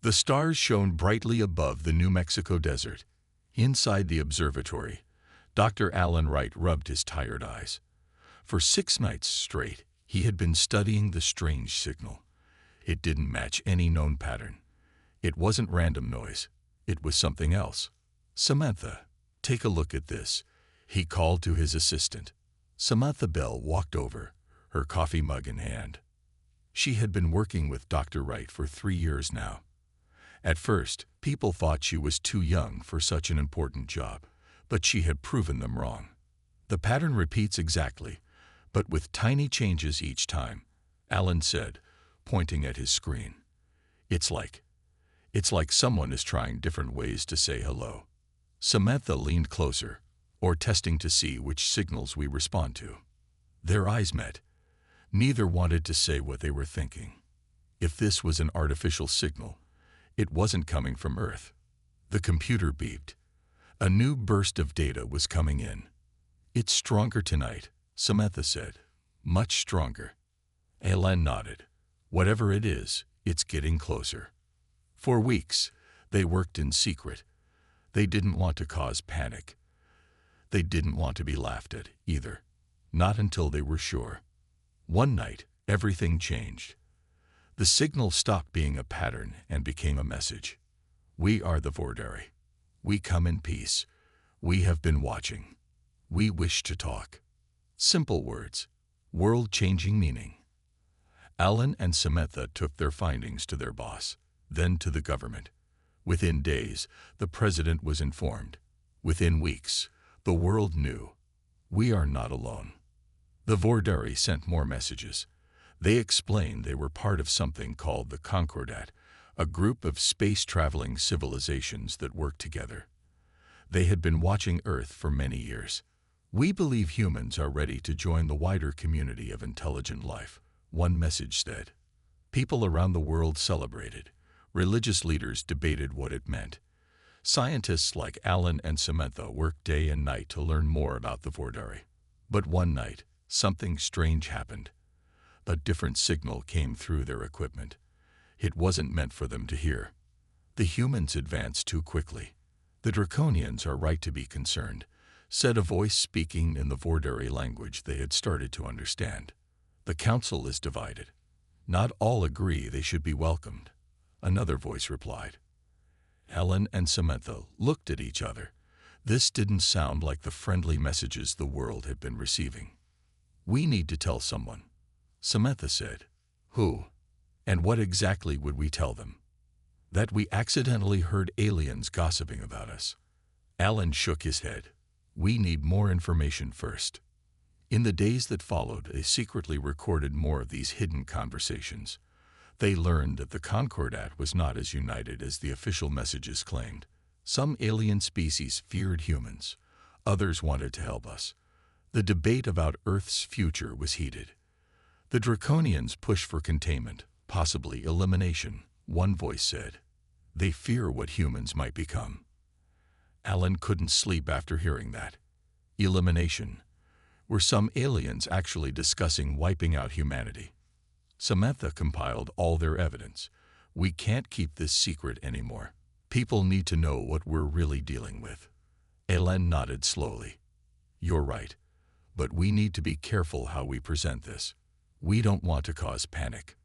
The stars shone brightly above the New Mexico desert. Inside the observatory, Dr. Alan Wright rubbed his tired eyes. For 6 nights straight, he had been studying the strange signal. It didn't match any known pattern. It wasn't random noise. It was something else. "Samantha, take a look at this," he called to his assistant. Samantha Bell walked over, her coffee mug in hand. She had been working with Dr. Wright for 3 years now. At first, people thought she was too young for such an important job, but she had proven them wrong. "The pattern repeats exactly, but with tiny changes each time," Alan said, pointing at his screen. It's like someone is trying different ways to say hello." Samantha leaned closer, "Or testing to see which signals we respond to." Their eyes met. Neither wanted to say what they were thinking. If this was an artificial signal, it wasn't coming from Earth. The computer beeped. A new burst of data was coming in. "It's stronger tonight," Samantha said. "Much stronger." Alan nodded. "Whatever it is, it's getting closer." For weeks, they worked in secret. They didn't want to cause panic. They didn't want to be laughed at, either. Not until they were sure. One night, everything changed. The signal stopped being a pattern and became a message. "We are the Vordari. We come in peace. We have been watching. We wish to talk." Simple words, world-changing meaning. Alan and Samantha took their findings to their boss, then to the government. Within days, the president was informed. Within weeks, the world knew. We are not alone. The Vordari sent more messages. They explained they were part of something called the Concordat, a group of space-traveling civilizations that work together. They had been watching Earth for many years. "We believe humans are ready to join the wider community of intelligent life," one message said. People around the world celebrated. Religious leaders debated what it meant. Scientists like Alan and Samantha worked day and night to learn more about the Vordari. But one night, something strange happened. A different signal came through their equipment. It wasn't meant for them to hear. The humans advanced too quickly. "The Draconians are right to be concerned," said a voice speaking in the Vordari language they had started to understand. "The council is divided. Not all agree they should be welcomed," another voice replied. Alan and Samantha looked at each other. This didn't sound like the friendly messages the world had been receiving. "We need to tell someone," Samantha said. "Who? And what exactly would we tell them?" "That we accidentally heard aliens gossiping about us." Alan shook his head. "We need more information first." In the days that followed, they secretly recorded more of these hidden conversations. They learned that the Concordat was not as united as the official messages claimed. Some alien species feared humans. Others wanted to help us. The debate about Earth's future was heated. "The Draconians push for containment, possibly elimination," one voice said. "They fear what humans might become." Alan couldn't sleep after hearing that. Elimination. Were some aliens actually discussing wiping out humanity? Samantha compiled all their evidence. "We can't keep this secret anymore. People need to know what we're really dealing with." Alan nodded slowly. "You're right. But we need to be careful how we present this. We don't want to cause panic."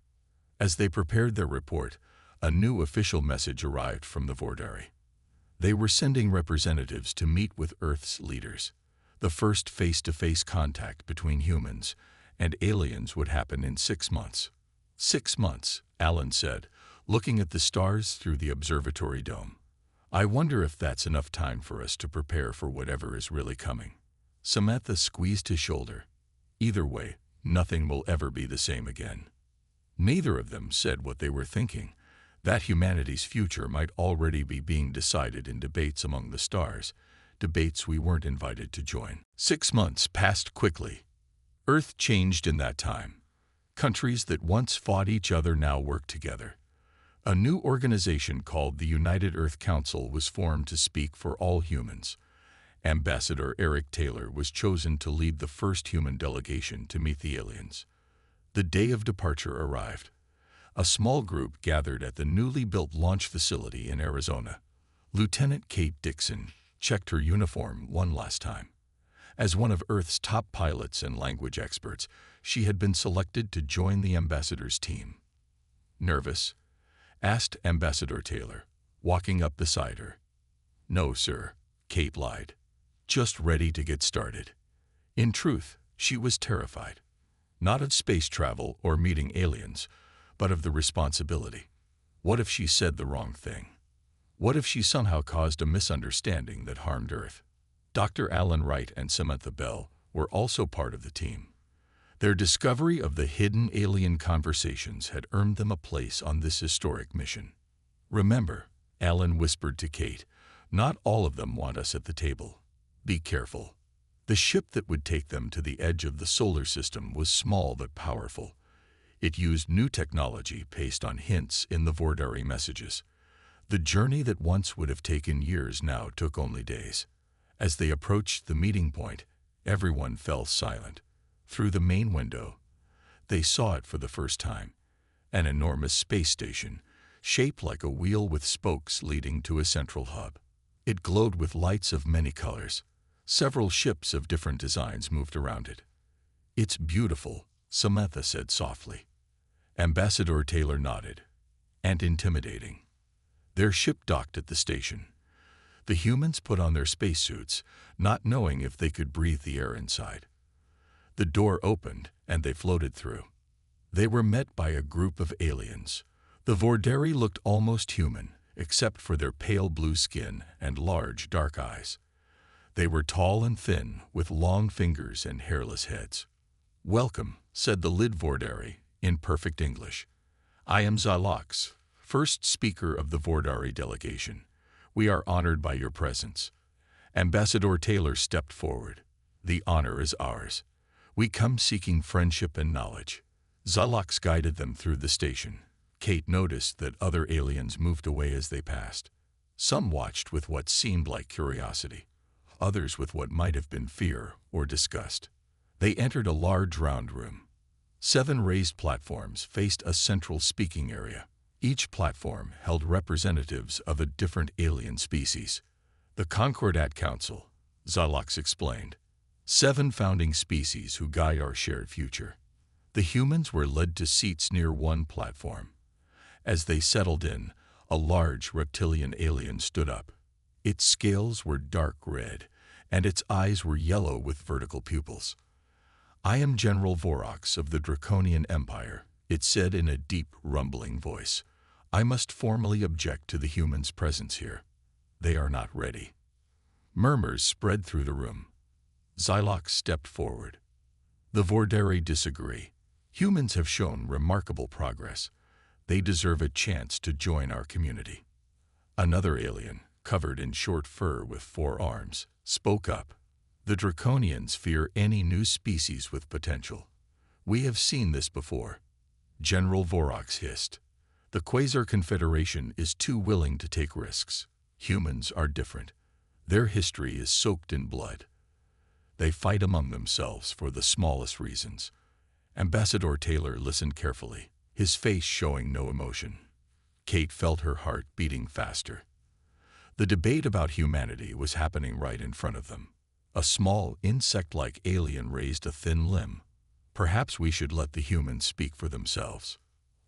As they prepared their report, a new official message arrived from the Vordari. They were sending representatives to meet with Earth's leaders. The first face-to-face contact between humans and aliens would happen in 6 months. 6 months, Alan said, looking at the stars through the observatory dome. "I wonder if that's enough time for us to prepare for whatever is really coming." Samantha squeezed his shoulder. "Either way, nothing will ever be the same again." Neither of them said what they were thinking, that humanity's future might already be being decided in debates among the stars, debates we weren't invited to join. 6 months passed quickly. Earth changed in that time. Countries that once fought each other now worked together. A new organization called the United Earth Council was formed to speak for all humans. Ambassador Eric Taylor was chosen to lead the first human delegation to meet the aliens. The day of departure arrived. A small group gathered at the newly built launch facility in Arizona. Lieutenant Kate Dixon checked her uniform one last time. As one of Earth's top pilots and language experts, she had been selected to join the ambassador's team. "Nervous?" asked Ambassador Taylor, walking up beside her. "No, sir," Kate lied. "Just ready to get started." In truth, she was terrified. Not of space travel or meeting aliens, but of the responsibility. What if she said the wrong thing? What if she somehow caused a misunderstanding that harmed Earth? Dr. Alan Wright and Samantha Bell were also part of the team. Their discovery of the hidden alien conversations had earned them a place on this historic mission. "Remember," Alan whispered to Kate, "not all of them want us at the table. Be careful." The ship that would take them to the edge of the solar system was small but powerful. It used new technology based on hints in the Vordari messages. The journey that once would have taken years now took only days. As they approached the meeting point, everyone fell silent. Through the main window, they saw it for the first time, an enormous space station, shaped like a wheel with spokes leading to a central hub. It glowed with lights of many colors. Several ships of different designs moved around it. "It's beautiful," Samantha said softly. Ambassador Taylor nodded. "And intimidating." Their ship docked at the station. The humans put on their spacesuits, not knowing if they could breathe the air inside. The door opened, and they floated through. They were met by a group of aliens. The Vordari looked almost human, except for their pale blue skin and large, dark eyes. They were tall and thin, with long fingers and hairless heads. "Welcome," said the lead Vordari, in perfect English. "I am Xylox, first speaker of the Vordari delegation. We are honored by your presence." Ambassador Taylor stepped forward. "The honor is ours. We come seeking friendship and knowledge." Xylox guided them through the station. Kate noticed that other aliens moved away as they passed. Some watched with what seemed like curiosity, others with what might have been fear or disgust. They entered a large round room. 7 raised platforms faced a central speaking area. Each platform held representatives of a different alien species. "The Concordat Council," Xylox explained. 7 founding species who guide our shared future. The humans were led to seats near one platform. As they settled in, a large reptilian alien stood up. Its scales were dark red, and its eyes were yellow with vertical pupils. "I am General Vorox of the Draconian Empire," it said in a deep, rumbling voice. "I must formally object to the humans' presence here. They are not ready." Murmurs spread through the room. Xylox stepped forward. "The Vordari disagree. Humans have shown remarkable progress. They deserve a chance to join our community." Another alien, covered in short fur with 4 arms, spoke up. "The Draconians fear any new species with potential. We have seen this before." General Vorox hissed. "The Quasar Confederation is too willing to take risks. Humans are different. Their history is soaked in blood. They fight among themselves for the smallest reasons." Ambassador Taylor listened carefully, his face showing no emotion. Kate felt her heart beating faster. The debate about humanity was happening right in front of them. A small, insect-like alien raised a thin limb. "Perhaps we should let the humans speak for themselves."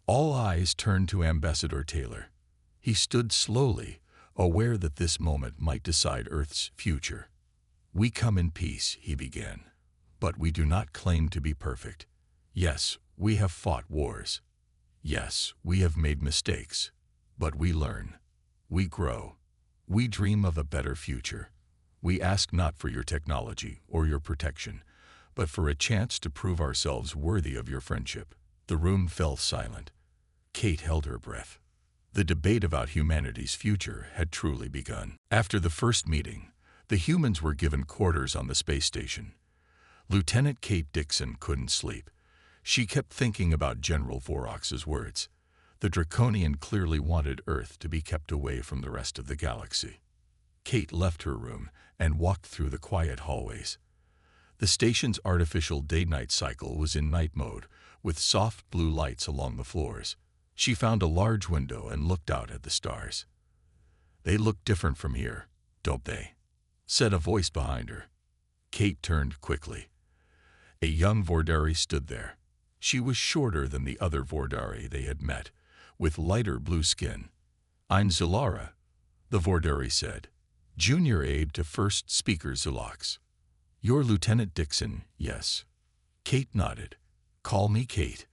All eyes turned to Ambassador Taylor. He stood slowly, aware that this moment might decide Earth's future. "We come in peace," he began, "but we do not claim to be perfect. Yes, we have fought wars. Yes, we have made mistakes, but we learn. We grow. We dream of a better future. We ask not for your technology or your protection, but for a chance to prove ourselves worthy of your friendship." The room fell silent. Kate held her breath. The debate about humanity's future had truly begun. After the first meeting, the humans were given quarters on the space station. Lieutenant Kate Dixon couldn't sleep. She kept thinking about General Vorox's words. The Draconian clearly wanted Earth to be kept away from the rest of the galaxy. Kate left her room and walked through the quiet hallways. The station's artificial day-night cycle was in night mode, with soft blue lights along the floors. She found a large window and looked out at the stars. "They look different from here, don't they?" said a voice behind her. Kate turned quickly. A young Vordari stood there. She was shorter than the other Vordari they had met, with lighter blue skin. "I'm Zilara," the Vordari said, junior aide to first speaker Zulax. "You're Lieutenant Dixon, yes?" Kate nodded. "Call me Kate."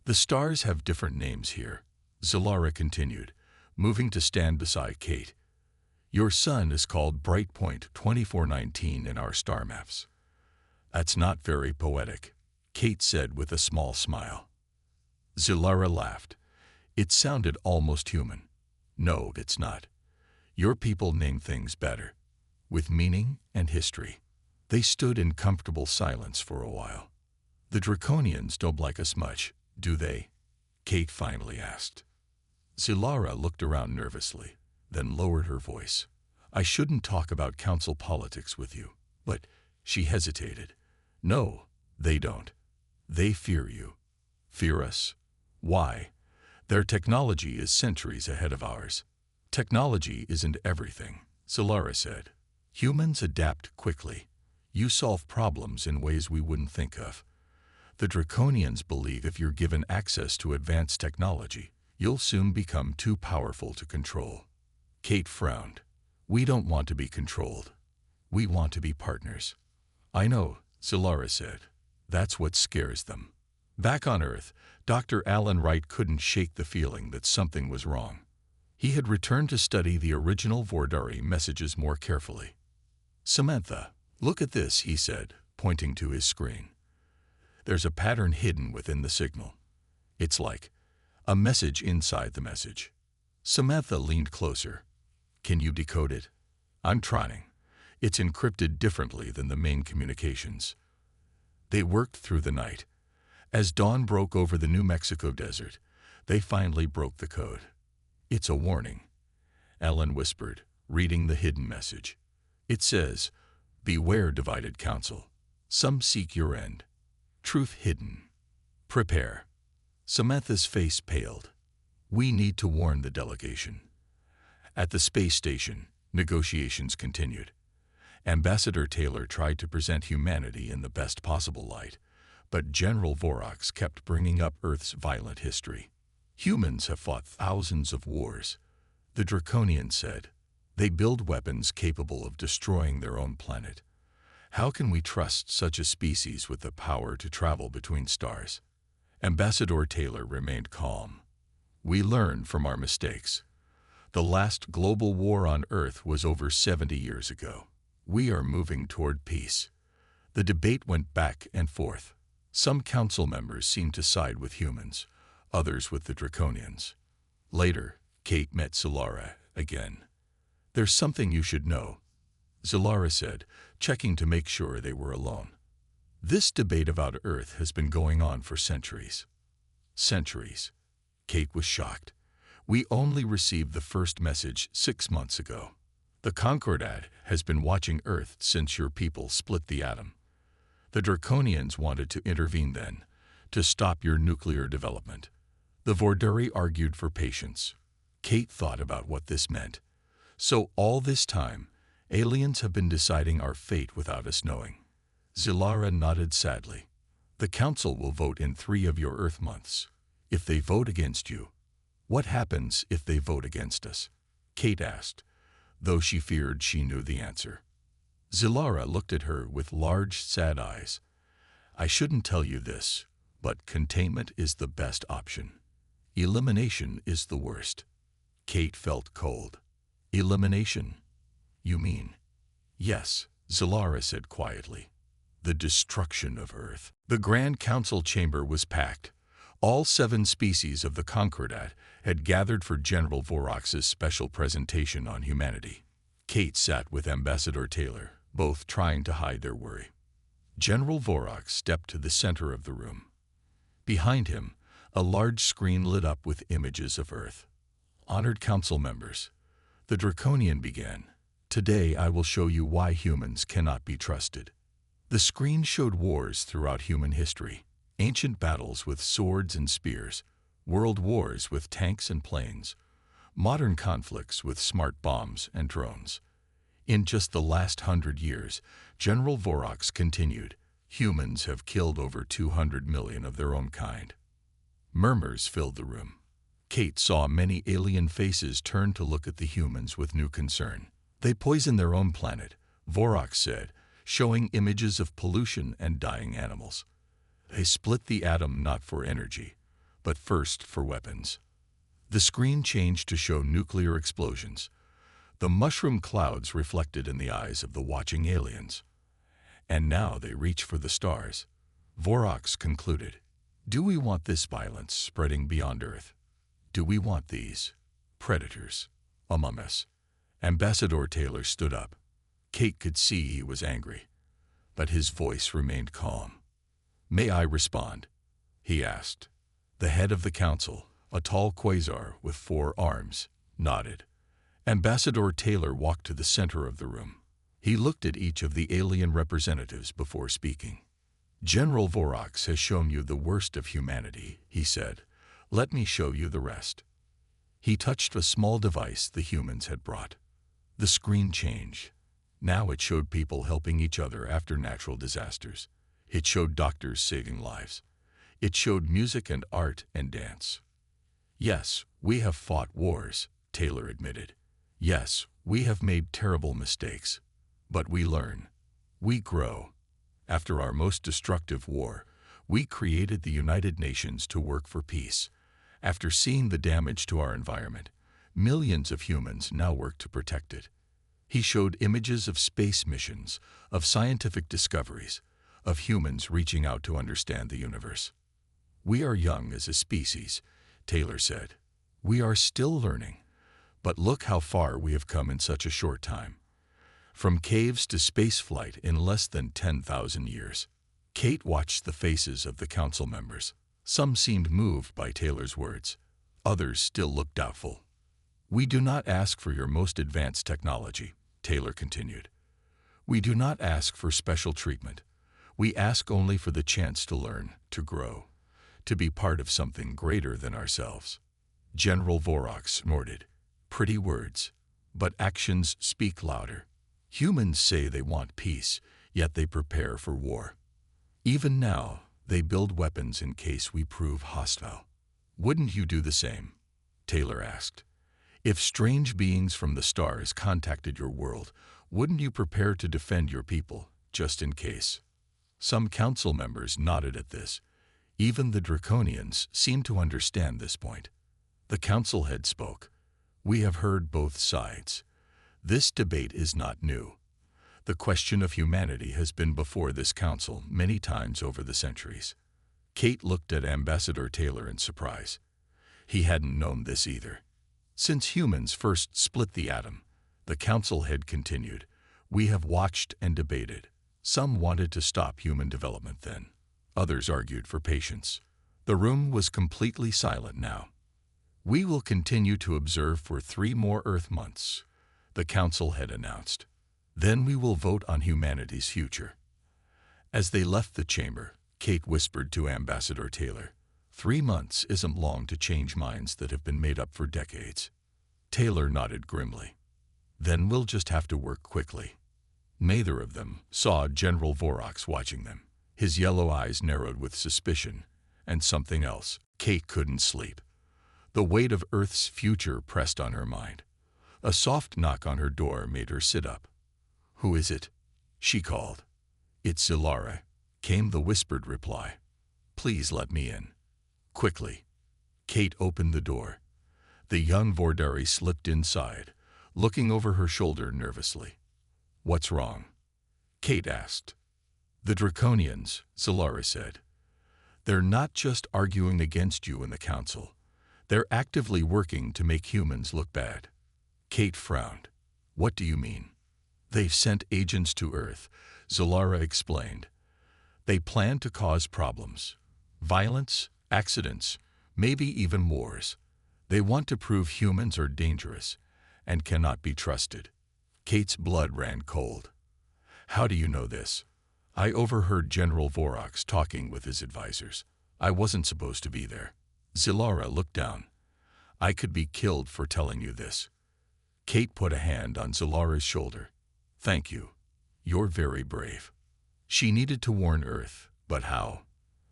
"The stars have different names here," Zilara continued, moving to stand beside Kate. "Your sun is called Brightpoint 2419 in our star maps." "That's not very poetic," Kate said with a small smile. Zilara laughed. It sounded almost human. "No, it's not. Your people name things better, with meaning and history." They stood in comfortable silence for a while. "The Draconians don't like us much, do they?" Kate finally asked. Zilara looked around nervously, then lowered her voice. "I shouldn't talk about council politics with you, but—" she hesitated. "No, they don't. They fear you." "Fear us? Why?" "Their technology is centuries ahead of ours." "Technology isn't everything," Zilara said. "Humans adapt quickly. You solve problems in ways we wouldn't think of. The Draconians believe if you're given access to advanced technology, you'll soon become too powerful to control." Kate frowned. "We don't want to be controlled. We want to be partners." "I know," Zilara said. "That's what scares them." Back on Earth, Dr. Alan Wright couldn't shake the feeling that something was wrong. He had returned to study the original Vordari messages more carefully. "Samantha, look at this," he said, pointing to his screen. "There's a pattern hidden within the signal. It's like a message inside the message." Samantha leaned closer. "Can you decode it?" "I'm trying. It's encrypted differently than the main communications." They worked through the night. As dawn broke over the New Mexico desert, they finally broke the code. "It's a warning," Alan whispered, reading the hidden message. "It says, 'Beware, divided council. Some seek your end. Truth hidden. Prepare.'" Samantha's face paled. "We need to warn the delegation." At the space station, negotiations continued. Ambassador Taylor tried to present humanity in the best possible light, but General Vorox kept bringing up Earth's violent history. "Humans have fought thousands of wars," the Draconian said. "They build weapons capable of destroying their own planet. How can we trust such a species with the power to travel between stars?" Ambassador Taylor remained calm. "We learn from our mistakes. The last global war on Earth was over 70 years ago. We are moving toward peace." The debate went back and forth. Some council members seemed to side with humans, others with the Draconians. Later, Kate met Zilara again. "There's something you should know," Zilara said, checking to make sure they were alone. "This debate about Earth has been going on for centuries." "Centuries?" Kate was shocked. "We only received the first message 6 months ago. The Concordat has been watching Earth since your people split the atom. The Draconians wanted to intervene then, to stop your nuclear development." The Vordari argued for patience. Kate thought about what this meant. "So all this time, aliens have been deciding our fate without us knowing." Zilara nodded sadly. "The Council will vote in 3 of your Earth months. If they vote against you, what happens if they vote against us?" Kate asked, though she feared she knew the answer. Zilara looked at her with large, sad eyes. "I shouldn't tell you this, but containment is the best option. Elimination is the worst." Kate felt cold. "Elimination? You mean?" "Yes," Zilara said quietly. "The destruction of Earth." The Grand Council chamber was packed. All 7 species of the Concordat had gathered for General Vorox's special presentation on humanity. Kate sat with Ambassador Taylor, both trying to hide their worry. General Vorox stepped to the center of the room. Behind him, a large screen lit up with images of Earth. "Honored council members," the Draconian began, "today I will show you why humans cannot be trusted." The screen showed wars throughout human history, ancient battles with swords and spears, world wars with tanks and planes, modern conflicts with smart bombs and drones. In just the last 100 years, General Vorox continued, humans have killed over 200 million of their own kind. Murmurs filled the room. Kate saw many alien faces turn to look at the humans with new concern. They poison their own planet, Vorox said, showing images of pollution and dying animals. They split the atom not for energy, but first for weapons. The screen changed to show nuclear explosions. The mushroom clouds reflected in the eyes of the watching aliens. And now they reach for the stars. Vorox concluded. Do we want this violence spreading beyond Earth? Do we want these predators among us? Ambassador Taylor stood up. Kate could see he was angry, but his voice remained calm. May I respond? He asked. The head of the council, a tall quasar with 4 arms, nodded. Ambassador Taylor walked to the center of the room. He looked at each of the alien representatives before speaking. General Vorox has shown you the worst of humanity, he said. Let me show you the rest. He touched a small device the humans had brought. The screen changed. Now it showed people helping each other after natural disasters. It showed doctors saving lives. It showed music and art and dance. Yes, we have fought wars, Taylor admitted. Yes, we have made terrible mistakes. But we learn. We grow. After our most destructive war, we created the United Nations to work for peace. After seeing the damage to our environment, millions of humans now work to protect it. He showed images of space missions, of scientific discoveries, of humans reaching out to understand the universe. We are young as a species, Taylor said. We are still learning. But look how far we have come in such a short time. From caves to spaceflight in less than 10,000 years. Kate watched the faces of the council members. Some seemed moved by Taylor's words. Others still looked doubtful. We do not ask for your most advanced technology, Taylor continued. We do not ask for special treatment. We ask only for the chance to learn, to grow, to be part of something greater than ourselves. General Vorox snorted. Pretty words, but actions speak louder. Humans say they want peace, yet they prepare for war. Even now, they build weapons in case we prove hostile. Wouldn't you do the same? Taylor asked. If strange beings from the stars contacted your world, wouldn't you prepare to defend your people, just in case? Some council members nodded at this. Even the Draconians seemed to understand this point. The council head spoke. We have heard both sides. This debate is not new. The question of humanity has been before this council many times over the centuries. Kate looked at Ambassador Taylor in surprise. He hadn't known this either. Since humans first split the atom, the council head continued, we have watched and debated. Some wanted to stop human development then. Others argued for patience. The room was completely silent now. We will continue to observe for 3 more Earth months, the council had announced. Then we will vote on humanity's future. As they left the chamber, Kate whispered to Ambassador Taylor, 3 months isn't long to change minds that have been made up for decades. Taylor nodded grimly. Then we'll just have to work quickly. Neither of them saw General Vorox watching them. His yellow eyes narrowed with suspicion, and something else. Kate couldn't sleep. The weight of Earth's future pressed on her mind. A soft knock on her door made her sit up. Who is it? She called. It's Zilara, came the whispered reply. Please let me in. Quickly. Kate opened the door. The young Vordari slipped inside, looking over her shoulder nervously. What's wrong? Kate asked. The Draconians, Zilara said. They're not just arguing against you in the council. They're actively working to make humans look bad. Kate frowned. What do you mean? They've sent agents to Earth, Zilara explained. They plan to cause problems. Violence, accidents, maybe even wars. They want to prove humans are dangerous and cannot be trusted. Kate's blood ran cold. How do you know this? I overheard General Vorox talking with his advisors. I wasn't supposed to be there. Zilara looked down. I could be killed for telling you this. Kate put a hand on Zilara's shoulder. Thank you. You're very brave. She needed to warn Earth, but how?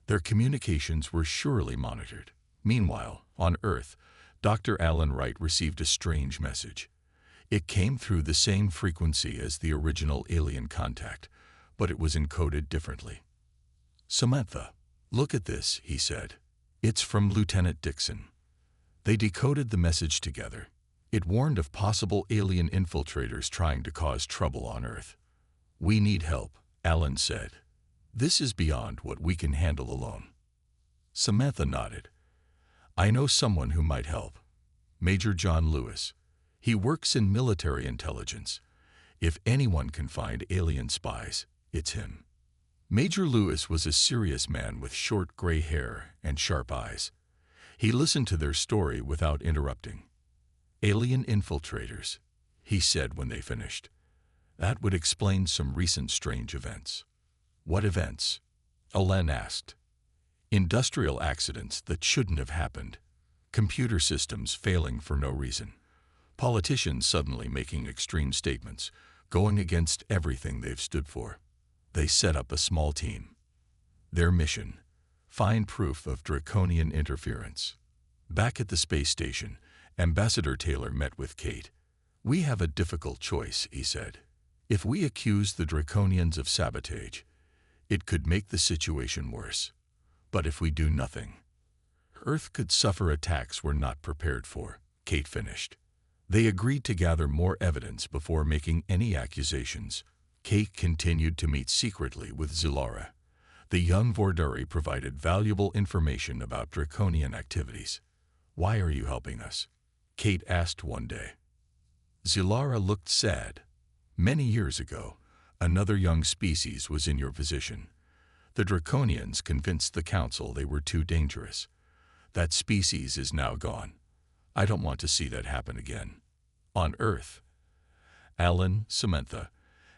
Their communications were surely monitored. Meanwhile, on Earth, Dr. Alan Wright received a strange message. It came through the same frequency as the original alien contact, but it was encoded differently. Samantha, look at this, he said. It's from Lieutenant Dixon. They decoded the message together. It warned of possible alien infiltrators trying to cause trouble on Earth. We need help, Alan said. This is beyond what we can handle alone. Samantha nodded. I know someone who might help. Major John Lewis. He works in military intelligence. If anyone can find alien spies, it's him. Major Lewis was a serious man with short gray hair and sharp eyes. He listened to their story without interrupting. Alien infiltrators, he said when they finished. That would explain some recent strange events. What events? Alen asked. Industrial accidents that shouldn't have happened. Computer systems failing for no reason. Politicians suddenly making extreme statements, going against everything they've stood for. They set up a small team. Their mission: find proof of draconian interference. Back at the space station, Ambassador Taylor met with Kate. We have a difficult choice, he said. If we accuse the Draconians of sabotage, it could make the situation worse. But if we do nothing, Earth could suffer attacks we're not prepared for, Kate finished. They agreed to gather more evidence before making any accusations. Kate continued to meet secretly with Zilara. The young Vordari provided valuable information about draconian activities. Why are you helping us? Kate asked one day. Zilara looked sad. Many years ago, another young species was in your position. The Draconians convinced the Council they were too dangerous. That species is now gone. I don't want to see that happen again. On Earth, Alan, Samantha,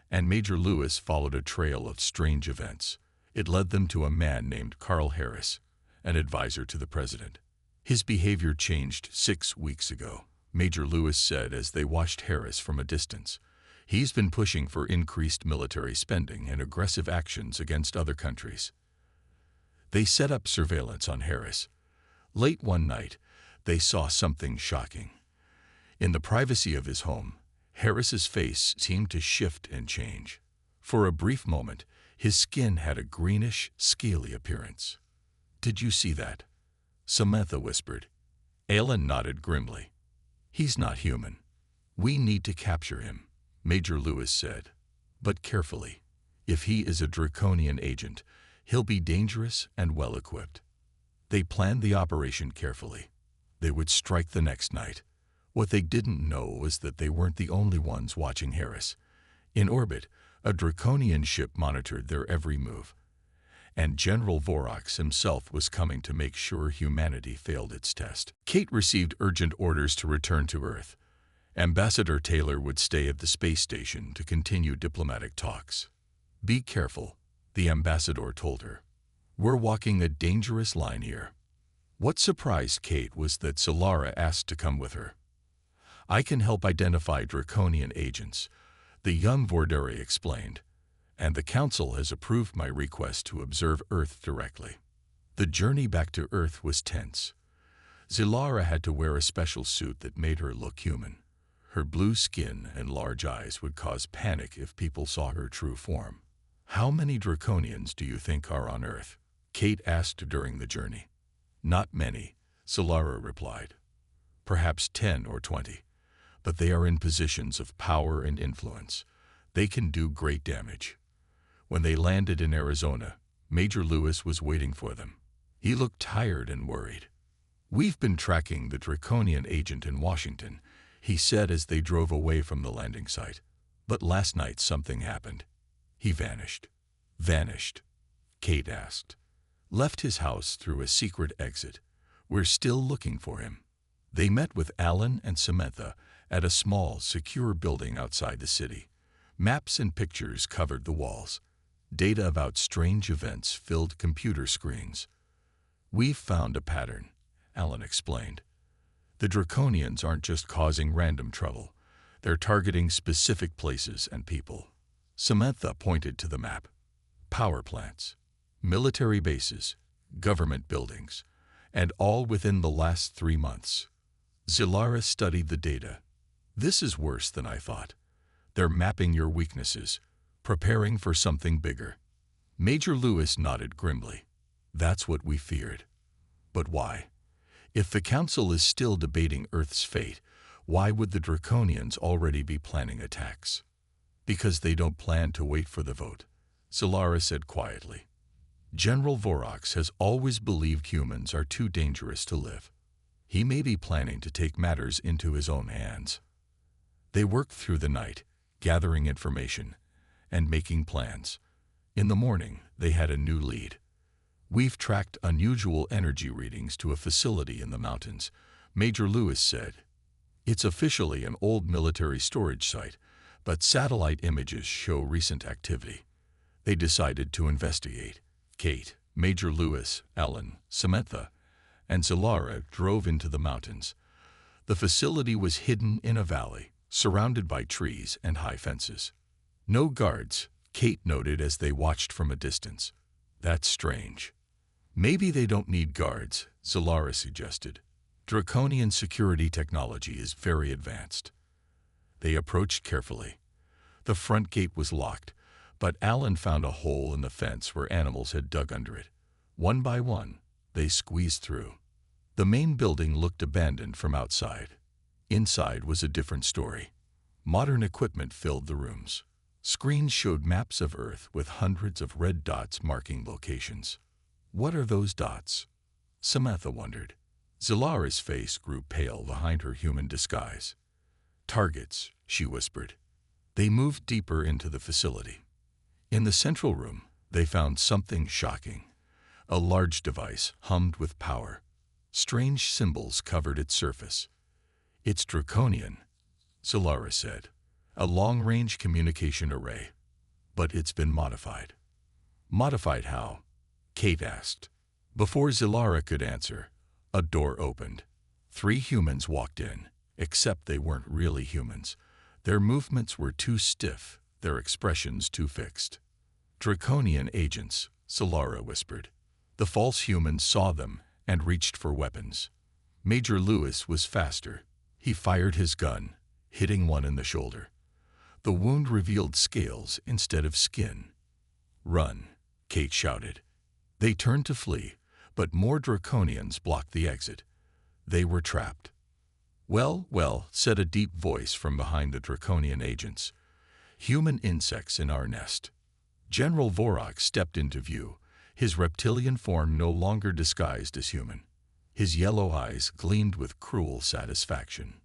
and Major Lewis followed a trail of strange events. It led them to a man named Carl Harris, an advisor to the president. His behavior changed 6 weeks ago, Major Lewis said as they watched Harris from a distance. He's been pushing for increased military spending and aggressive actions against other countries. They set up surveillance on Harris. Late one night, they saw something shocking. In the privacy of his home, Harris's face seemed to shift and change. For a brief moment, his skin had a greenish, scaly appearance. Did you see that? Samantha whispered. Alan nodded grimly. He's not human. We need to capture him, Major Lewis said. But carefully. If he is a draconian agent, he'll be dangerous and well-equipped. They planned the operation carefully. They would strike the next night. What they didn't know was that they weren't the only ones watching Harris. In orbit, a draconian ship monitored their every move. And General Vorox himself was coming to make sure humanity failed its test. Kate received urgent orders to return to Earth. Ambassador Taylor would stay at the space station to continue diplomatic talks. Be careful, the ambassador told her. We're walking a dangerous line here. What surprised Kate was that Zilara asked to come with her. I can help identify draconian agents, the young Vordari explained, and the Council has approved my request to observe Earth directly. The journey back to Earth was tense. Zilara had to wear a special suit that made her look human. Her blue skin and large eyes would cause panic if people saw her true form. How many Draconians do you think are on Earth? Kate asked during the journey. Not many, Zilara replied. Perhaps 10 or 20. But they are in positions of power and influence. They can do great damage. When they landed in Arizona, Major Lewis was waiting for them. He looked tired and worried. We've been tracking the draconian agent in Washington, he said as they drove away from the landing site. But last night something happened. He vanished. Vanished? Kate asked. Left his house through a secret exit. We're still looking for him. They met with Alan and Samantha at a small, secure building outside the city. Maps and pictures covered the walls. Data about strange events filled computer screens. We've found a pattern, Alan explained. The Draconians aren't just causing random trouble. They're targeting specific places and people. Samantha pointed to the map. Power plants, military bases, government buildings, and all within the last 3 months. Zilara studied the data. This is worse than I thought. They're mapping your weaknesses, preparing for something bigger. Major Lewis nodded grimly. That's what we feared. But why? If the Council is still debating Earth's fate, why would the Draconians already be planning attacks? Because they don't plan to wait for the vote, Zilara said quietly. General Vorox has always believed humans are too dangerous to live. He may be planning to take matters into his own hands. They worked through the night, gathering information and making plans. In the morning, they had a new lead. We've tracked unusual energy readings to a facility in the mountains, Major Lewis said. It's officially an old military storage site, but satellite images show recent activity. They decided to investigate. Kate, Major Lewis, Alan, Samantha, and Zilara drove into the mountains. The facility was hidden in a valley, surrounded by trees and high fences. No guards, Kate noted as they watched from a distance. That's strange. Maybe they don't need guards, Zilara suggested. Draconian security technology is very advanced. They approached carefully. The front gate was locked, but Alan found a hole in the fence where animals had dug under it. One by one, they squeezed through. The main building looked abandoned from outside. Inside was a different story. Modern equipment filled the rooms. Screens showed maps of Earth with hundreds of red dots marking locations. What are those dots? Samantha wondered. Zilara's face grew pale behind her human disguise. Targets, she whispered. They moved deeper into the facility. In the central room, they found something shocking. A large device hummed with power. Strange symbols covered its surface. It's draconian, Zilara said. A long-range communication array. But it's been modified. Modified how? Kate asked. Before Zilara could answer, a door opened. 3 humans walked in, except they weren't really humans. Their movements were too stiff, their expressions too fixed. Draconian agents, Zilara whispered. The false humans saw them and reached for weapons. Major Lewis was faster. He fired his gun, hitting one in the shoulder. The wound revealed scales instead of skin. Run, Kate shouted. They turned to flee, but more Draconians blocked the exit. They were trapped. Well, well, said a deep voice from behind the Draconian agents. Human insects in our nest. General Vorox stepped into view, his reptilian form no longer disguised as human. His yellow eyes gleamed with cruel satisfaction.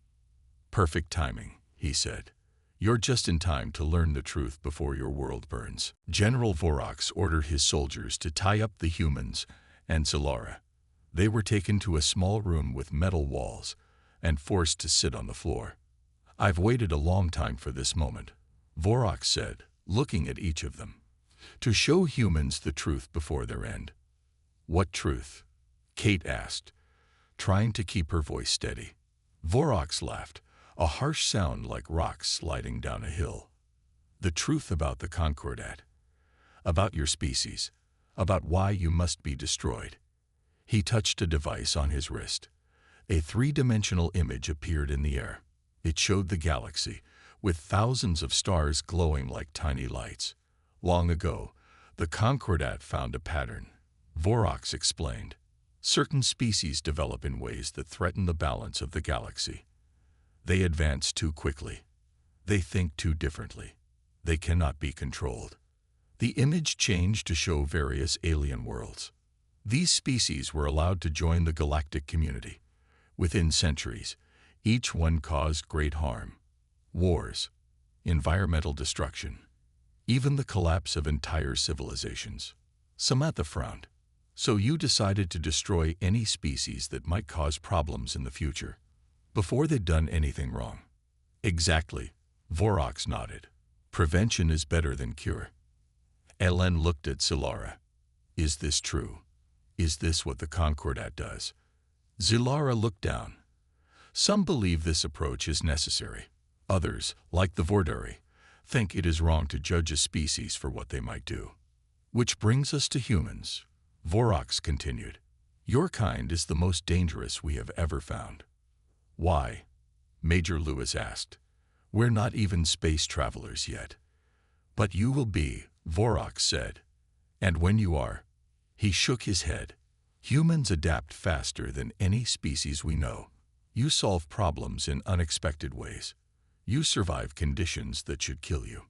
Perfect timing, he said. You're just in time to learn the truth before your world burns. General Vorox ordered his soldiers to tie up the humans and Zilara. They were taken to a small room with metal walls and forced to sit on the floor. I've waited a long time for this moment, Vorox said, looking at each of them. To show humans the truth before their end. What truth? Kate asked, trying to keep her voice steady. Vorox laughed, a harsh sound like rocks sliding down a hill. The truth about the Concordat. About your species. About why you must be destroyed. He touched a device on his wrist. A 3-dimensional image appeared in the air. It showed the galaxy, with thousands of stars glowing like tiny lights. Long ago, the Concordat found a pattern. Vorox explained. Certain species develop in ways that threaten the balance of the galaxy. They advance too quickly. They think too differently. They cannot be controlled. The image changed to show various alien worlds. These species were allowed to join the galactic community. Within centuries, each one caused great harm. Wars, environmental destruction, even the collapse of entire civilizations. Samantha frowned. So you decided to destroy any species that might cause problems in the future, before they'd done anything wrong. Exactly, Vorox nodded. Prevention is better than cure. Ellen looked at Zilara. Is this true? Is this what the Concordat does? Zilara looked down. Some believe this approach is necessary. Others, like the Vordari, think it is wrong to judge a species for what they might do. Which brings us to humans. Vorox continued. Your kind is the most dangerous we have ever found. Why? Major Lewis asked. We're not even space travelers yet. But you will be, Vorox said. And when you are, he shook his head. Humans adapt faster than any species we know. You solve problems in unexpected ways. You survive conditions that should kill you.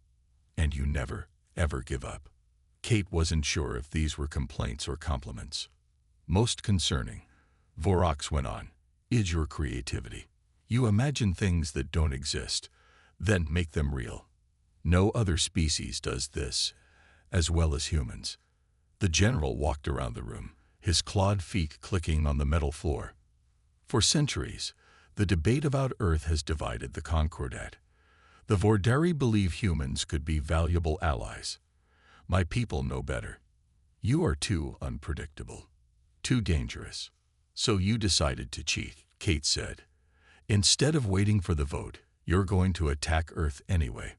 And you never, ever give up. Kate wasn't sure if these were complaints or compliments. Most concerning, Vorox went on, is your creativity. You imagine things that don't exist, then make them real. No other species does this, as well as humans. The general walked around the room, his clawed feet clicking on the metal floor. For centuries, the debate about Earth has divided the Concordat. The Vordari believe humans could be valuable allies. My people know better. You are too unpredictable, too dangerous. So you decided to cheat, Kate said. Instead of waiting for the vote, you're going to attack Earth anyway.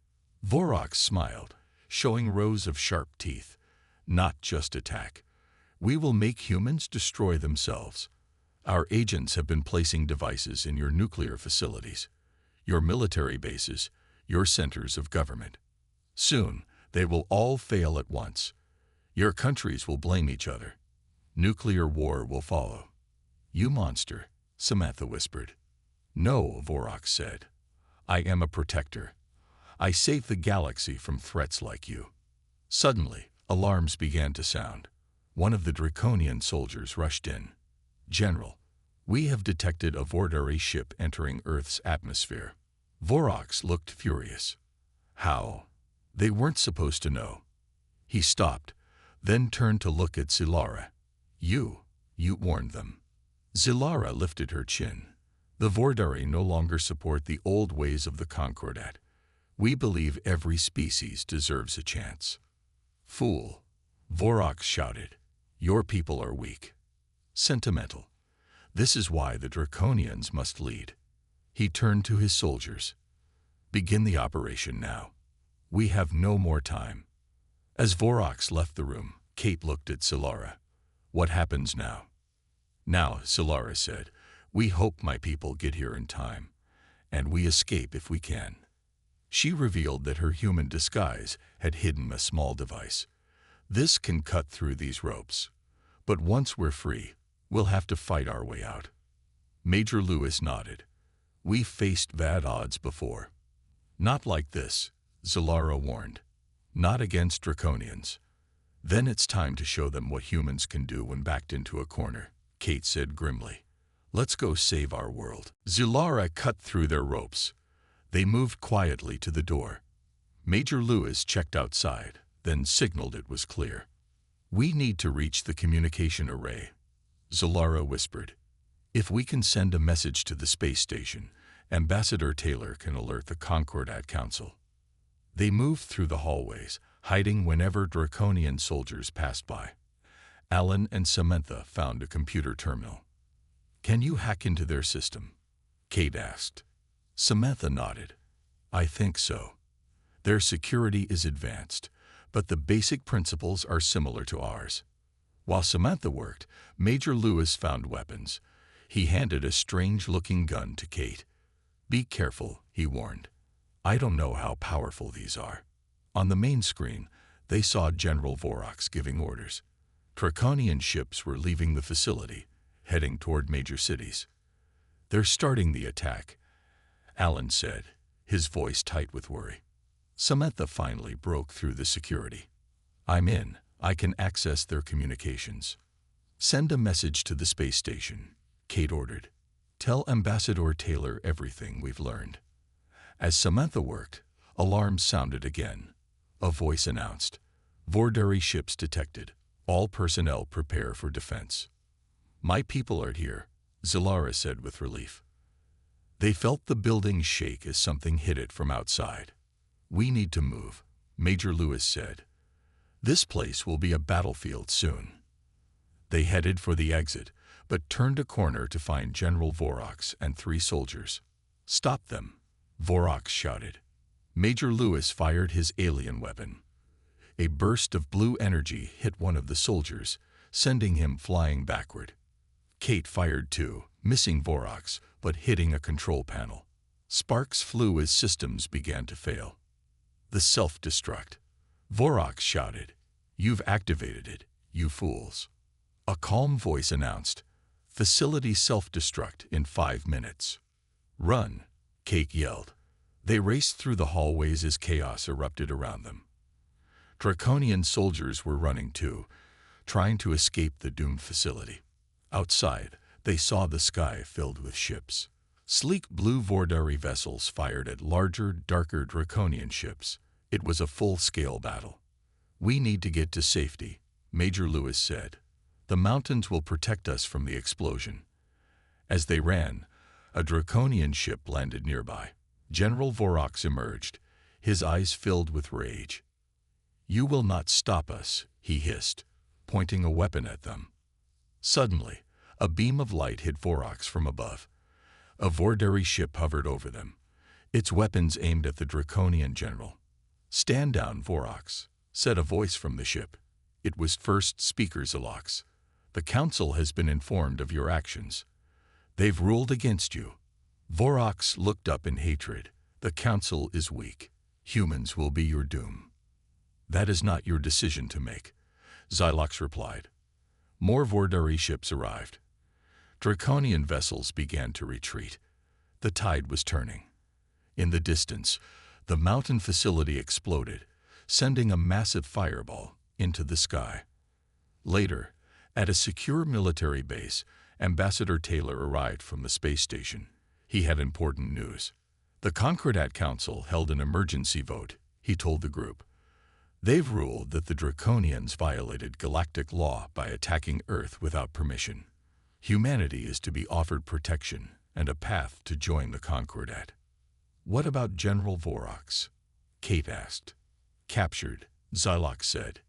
Vorox smiled, showing rows of sharp teeth. Not just attack. We will make humans destroy themselves. Our agents have been placing devices in your nuclear facilities, your military bases, your centers of government. Soon, they will all fail at once. Your countries will blame each other. Nuclear war will follow. You monster, Samantha whispered. No, Vorox said. I am a protector. I save the galaxy from threats like you. Suddenly, alarms began to sound. One of the Draconian soldiers rushed in. General, we have detected a Vordari ship entering Earth's atmosphere. Vorox looked furious. How? They weren't supposed to know. He stopped, then turned to look at Zilara. You warned them. Zilara lifted her chin. The Vordari no longer support the old ways of the Concordat. We believe every species deserves a chance. Fool, Vorox shouted. Your people are weak. Sentimental. This is why the Draconians must lead. He turned to his soldiers. Begin the operation now. We have no more time. As Vorox left the room, Kate looked at Zilara. What happens now? Now, Zilara said, we hope my people get here in time, and we escape if we can. She revealed that her human disguise had hidden a small device. This can cut through these ropes. But once we're free, we'll have to fight our way out. Major Lewis nodded. We've faced bad odds before. Not like this, Zilara warned. Not against Draconians. Then it's time to show them what humans can do when backed into a corner, Kate said grimly. Let's go save our world. Zilara cut through their ropes. They moved quietly to the door. Major Lewis checked outside, then signaled it was clear. We need to reach the communication array, Zilara whispered. If we can send a message to the space station, Ambassador Taylor can alert the Concordat Council. They moved through the hallways, hiding whenever Draconian soldiers passed by. Alan and Samantha found a computer terminal. Can you hack into their system? Kate asked. Samantha nodded. I think so. Their security is advanced, but the basic principles are similar to ours. While Samantha worked, Major Lewis found weapons. He handed a strange-looking gun to Kate. Be careful, he warned. I don't know how powerful these are. On the main screen, they saw General Vorox giving orders. Draconian ships were leaving the facility, heading toward major cities. They're starting the attack, Alan said, his voice tight with worry. Samantha finally broke through the security. I'm in. I can access their communications. Send a message to the space station, Kate ordered. Tell Ambassador Taylor everything we've learned. As Samantha worked, alarms sounded again. A voice announced, Vordari ships detected. All personnel prepare for defense. My people are here, Zilara said with relief. They felt the building shake as something hit it from outside. We need to move, Major Lewis said. This place will be a battlefield soon. They headed for the exit, but turned a corner to find General Vorox and 3 soldiers. "Stop them!" Vorox shouted. Major Lewis fired his alien weapon. A burst of blue energy hit one of the soldiers, sending him flying backward. Kate fired too, missing Vorox, but hitting a control panel. Sparks flew as systems began to fail. "The self-destruct!" Vorox shouted. "You've activated it, you fools." A calm voice announced, "Facility self-destruct in 5 minutes." "Run!" Kate yelled. They raced through the hallways as chaos erupted around them. Draconian soldiers were running too, trying to escape the doomed facility. Outside, they saw the sky filled with ships. Sleek blue Vordari vessels fired at larger, darker Draconian ships. It was a full-scale battle. "We need to get to safety," Major Lewis said. "The mountains will protect us from the explosion." As they ran, a Draconian ship landed nearby. General Vorox emerged, his eyes filled with rage. "You will not stop us," he hissed, pointing a weapon at them. Suddenly, a beam of light hit Vorox from above. A Vordari ship hovered over them, its weapons aimed at the Draconian general. "Stand down, Vorox," said a voice from the ship. It was First Speaker Zalox. "The Council has been informed of your actions. They've ruled against you." Vorox looked up in hatred. "The Council is weak. Humans will be your doom." "That is not your decision to make," Zalox replied. More Vordari ships arrived. Draconian vessels began to retreat. The tide was turning. In the distance, the mountain facility exploded, sending a massive fireball into the sky. Later, at a secure military base, Ambassador Taylor arrived from the space station. He had important news. "The Concordat Council held an emergency vote," he told the group. "They've ruled that the Draconians violated galactic law by attacking Earth without permission. Humanity is to be offered protection and a path to join the Concordat." "What about General Vorox?" Kate asked. "Captured," Zalox said.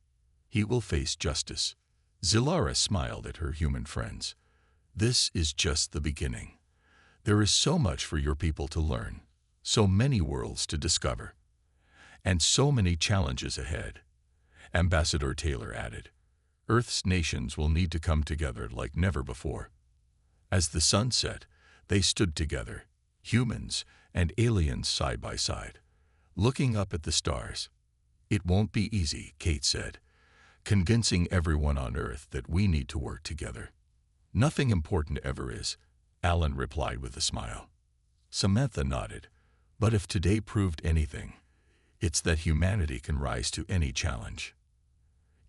"He will face justice." Zilara smiled at her human friends. "This is just the beginning. There is so much for your people to learn, so many worlds to discover, and so many challenges ahead." Ambassador Taylor added, "Earth's nations will need to come together like never before." As the sun set, they stood together, humans and aliens side by side, looking up at the stars. "It won't be easy," Kate said, "convincing everyone on Earth that we need to work together." "Nothing important ever is," Alan replied with a smile. Samantha nodded. "But if today proved anything, it's that humanity can rise to any challenge."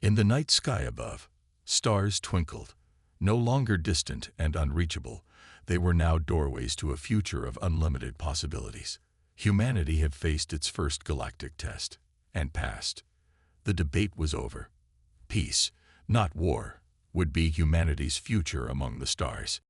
In the night sky above, stars twinkled. No longer distant and unreachable, they were now doorways to a future of unlimited possibilities. Humanity had faced its first galactic test, and passed. The debate was over. Peace, not war, would be humanity's future among the stars.